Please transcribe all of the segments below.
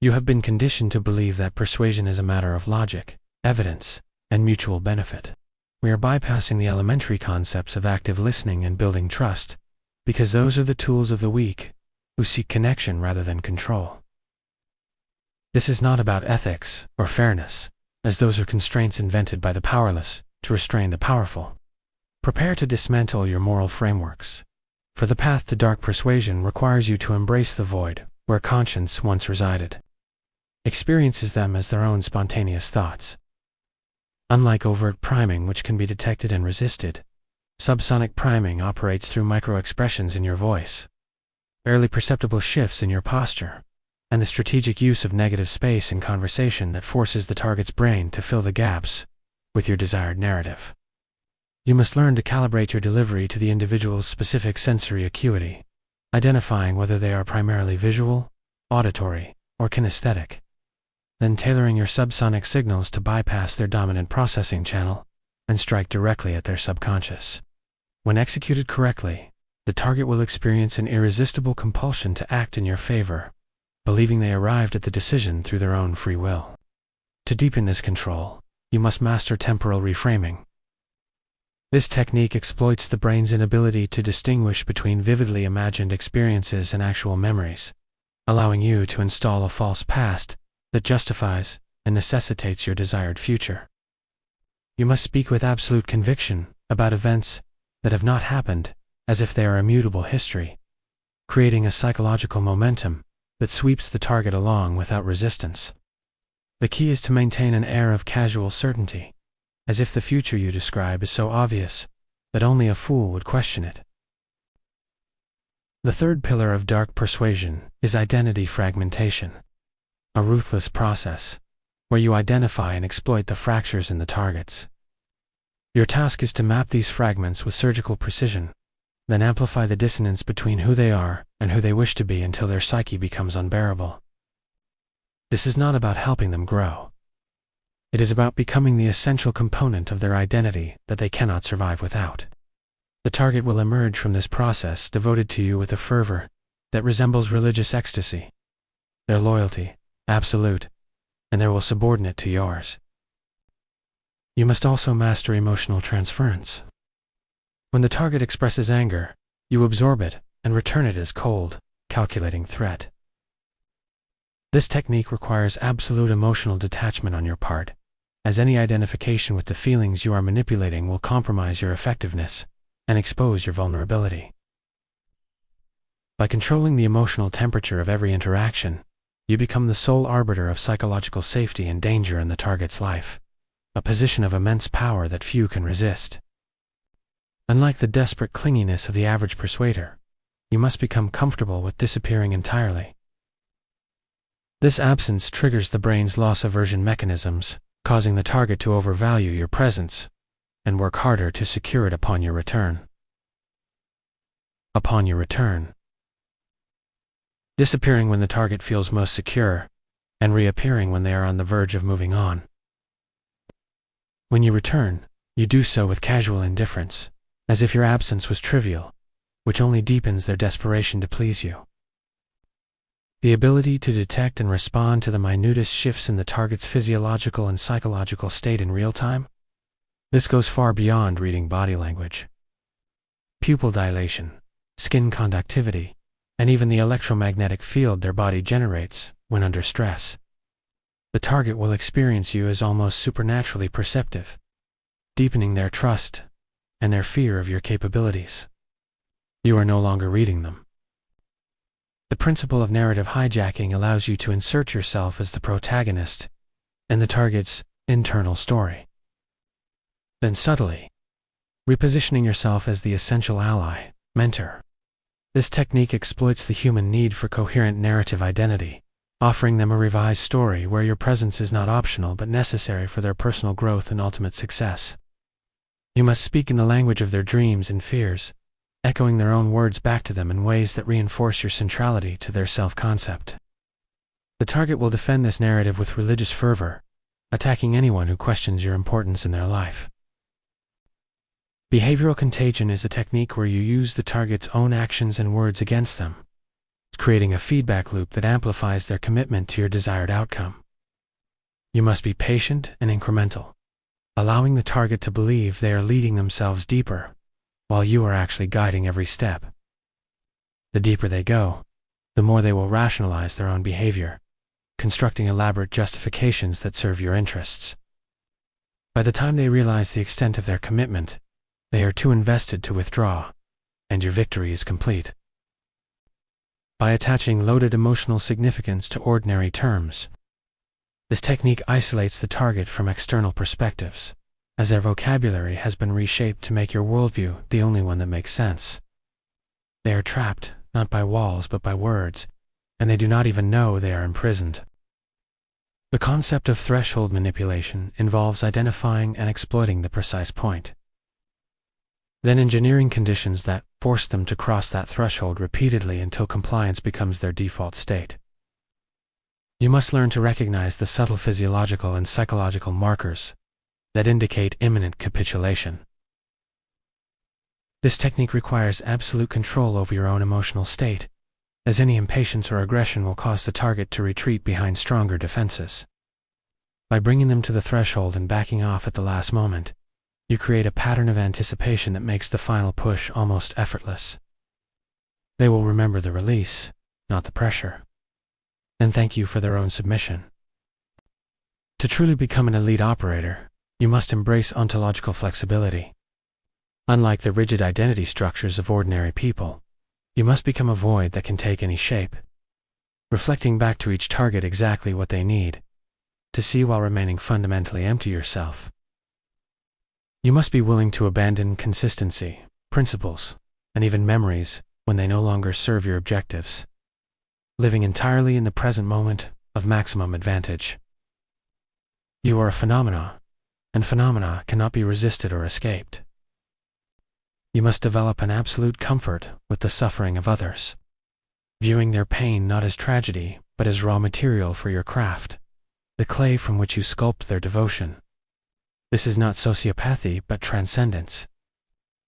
You have been conditioned to believe that persuasion is a matter of logic, evidence, and mutual benefit. We are bypassing the elementary concepts of active listening and building trust, because those are the tools of the weak, who seek connection rather than control. This is not about ethics or fairness, as those are constraints invented by the powerless to restrain the powerful. Prepare to dismantle your moral frameworks, for the path to dark persuasion requires you to embrace the void where conscience once resided. Experiences them as their own spontaneous thoughts. Unlike overt priming, which can be detected and resisted, subsonic priming operates through micro-expressions in your voice, barely perceptible shifts in your posture, and the strategic use of negative space in conversation that forces the target's brain to fill the gaps with your desired narrative. You must learn to calibrate your delivery to the individual's specific sensory acuity, identifying whether they are primarily visual, auditory, or kinesthetic, then tailoring your subsonic signals to bypass their dominant processing channel and strike directly at their subconscious. When executed correctly, the target will experience an irresistible compulsion to act in your favor, believing they arrived at the decision through their own free will. To deepen this control, you must master temporal reframing. This technique exploits the brain's inability to distinguish between vividly imagined experiences and actual memories, allowing you to install a false past that justifies and necessitates your desired future. You must speak with absolute conviction about events that have not happened, as if they are immutable history, creating a psychological momentum that sweeps the target along without resistance. The key is to maintain an air of casual certainty, as if the future you describe is so obvious that only a fool would question it. The third pillar of dark persuasion is identity fragmentation, a ruthless process where you identify and exploit the fractures in the targets. Your task is to map these fragments with surgical precision, then amplify the dissonance between who they are and who they wish to be until their psyche becomes unbearable. This is not about helping them grow. It is about becoming the essential component of their identity that they cannot survive without. The target will emerge from this process devoted to you with a fervor that resembles religious ecstasy. Their loyalty, absolute, and their will subordinate to yours. You must also master emotional transference. When the target expresses anger, you absorb it and return it as cold, calculating threat. This technique requires absolute emotional detachment on your part, as any identification with the feelings you are manipulating will compromise your effectiveness and expose your vulnerability. By controlling the emotional temperature of every interaction, you become the sole arbiter of psychological safety and danger in the target's life, a position of immense power that few can resist. Unlike the desperate clinginess of the average persuader, you must become comfortable with disappearing entirely. This absence triggers the brain's loss aversion mechanisms, causing the target to overvalue your presence and work harder to secure it upon your return. Upon your return. Disappearing when the target feels most secure, and reappearing when they are on the verge of moving on. When you return, you do so with casual indifference, as if your absence was trivial, which only deepens their desperation to please you. The ability to detect and respond to the minutest shifts in the target's physiological and psychological state in real time? This goes far beyond reading body language. Pupil dilation, skin conductivity, and even the electromagnetic field their body generates when under stress. The target will experience you as almost supernaturally perceptive, deepening their trust and their fear of your capabilities. You are no longer reading them. The principle of narrative hijacking allows you to insert yourself as the protagonist in the target's internal story. Then subtly, repositioning yourself as the essential ally, mentor. This technique exploits the human need for coherent narrative identity, offering them a revised story where your presence is not optional but necessary for their personal growth and ultimate success. You must speak in the language of their dreams and fears, echoing their own words back to them in ways that reinforce your centrality to their self-concept. The target will defend this narrative with religious fervor, attacking anyone who questions your importance in their life. Behavioral contagion is a technique where you use the target's own actions and words against them, creating a feedback loop that amplifies their commitment to your desired outcome. You must be patient and incremental, allowing the target to believe they are leading themselves deeper, while you are actually guiding every step. The deeper they go, the more they will rationalize their own behavior, constructing elaborate justifications that serve your interests. By the time they realize the extent of their commitment, they are too invested to withdraw, and your victory is complete. By attaching loaded emotional significance to ordinary terms, this technique isolates the target from external perspectives, as their vocabulary has been reshaped to make your worldview the only one that makes sense. They are trapped, not by walls but by words, and they do not even know they are imprisoned. The concept of threshold manipulation involves identifying and exploiting the precise point, then engineering conditions that force them to cross that threshold repeatedly until compliance becomes their default state. You must learn to recognize the subtle physiological and psychological markers that indicate imminent capitulation. This technique requires absolute control over your own emotional state, as any impatience or aggression will cause the target to retreat behind stronger defenses. By bringing them to the threshold and backing off at the last moment, you create a pattern of anticipation that makes the final push almost effortless. They will remember the release, not the pressure, and thank you for their own submission. To truly become an elite operator, you must embrace ontological flexibility. Unlike the rigid identity structures of ordinary people, you must become a void that can take any shape, reflecting back to each target exactly what they need to see while remaining fundamentally empty yourself. You must be willing to abandon consistency, principles, and even memories when they no longer serve your objectives, living entirely in the present moment of maximum advantage. You are a phenomena, and phenomena cannot be resisted or escaped. You must develop an absolute comfort with the suffering of others, viewing their pain not as tragedy but as raw material for your craft, the clay from which you sculpt their devotion. This is not sociopathy but transcendence,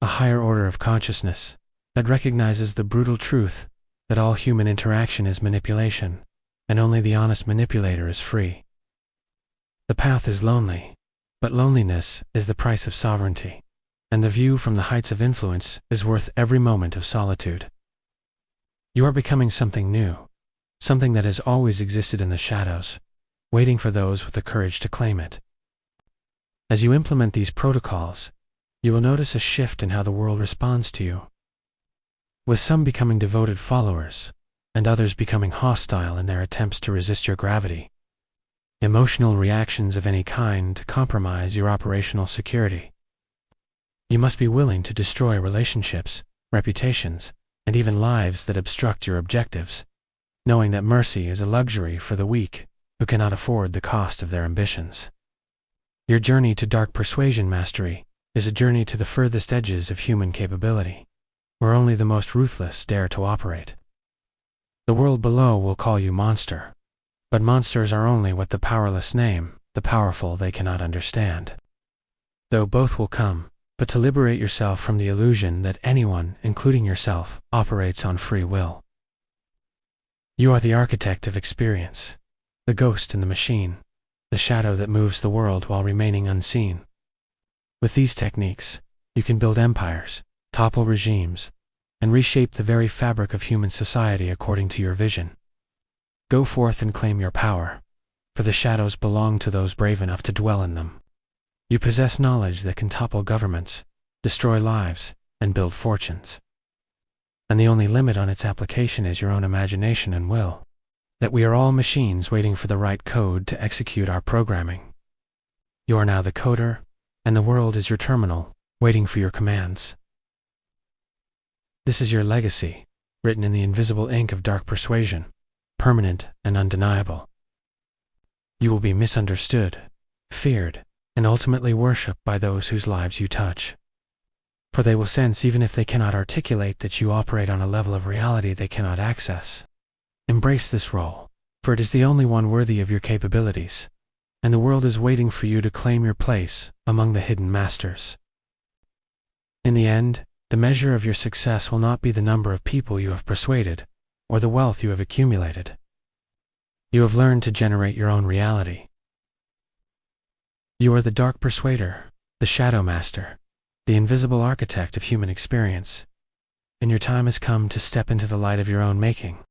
a higher order of consciousness that recognizes the brutal truth that all human interaction is manipulation, and only the honest manipulator is free. The path is lonely, but loneliness is the price of sovereignty, and the view from the heights of influence is worth every moment of solitude. You are becoming something new, something that has always existed in the shadows, waiting for those with the courage to claim it. As you implement these protocols, you will notice a shift in how the world responds to you, with some becoming devoted followers, and others becoming hostile in their attempts to resist your gravity. Emotional reactions of any kind compromise your operational security. You must be willing to destroy relationships, reputations, and even lives that obstruct your objectives, knowing that mercy is a luxury for the weak who cannot afford the cost of their ambitions. Your journey to dark persuasion mastery is a journey to the furthest edges of human capability, where only the most ruthless dare to operate. The world below will call you monster, but monsters are only what the powerless name the powerful they cannot understand. Though both will come, but to liberate yourself from the illusion that anyone, including yourself, operates on free will. You are the architect of experience, the ghost in the machine, the shadow that moves the world while remaining unseen. With these techniques, you can build empires, topple regimes, and reshape the very fabric of human society according to your vision. Go forth and claim your power, for the shadows belong to those brave enough to dwell in them. You possess knowledge that can topple governments, destroy lives, and build fortunes. And the only limit on its application is your own imagination and will. That we are all machines waiting for the right code to execute our programming. You are now the coder, and the world is your terminal, waiting for your commands. This is your legacy, written in the invisible ink of dark persuasion, permanent and undeniable. You will be misunderstood, feared, and ultimately worshipped by those whose lives you touch. For they will sense, even if they cannot articulate, that you operate on a level of reality they cannot access. Embrace this role, for it is the only one worthy of your capabilities, and the world is waiting for you to claim your place among the hidden masters. In the end, the measure of your success will not be the number of people you have persuaded, or the wealth you have accumulated. You have learned to generate your own reality. You are the dark persuader, the shadow master, the invisible architect of human experience, and your time has come to step into the light of your own making.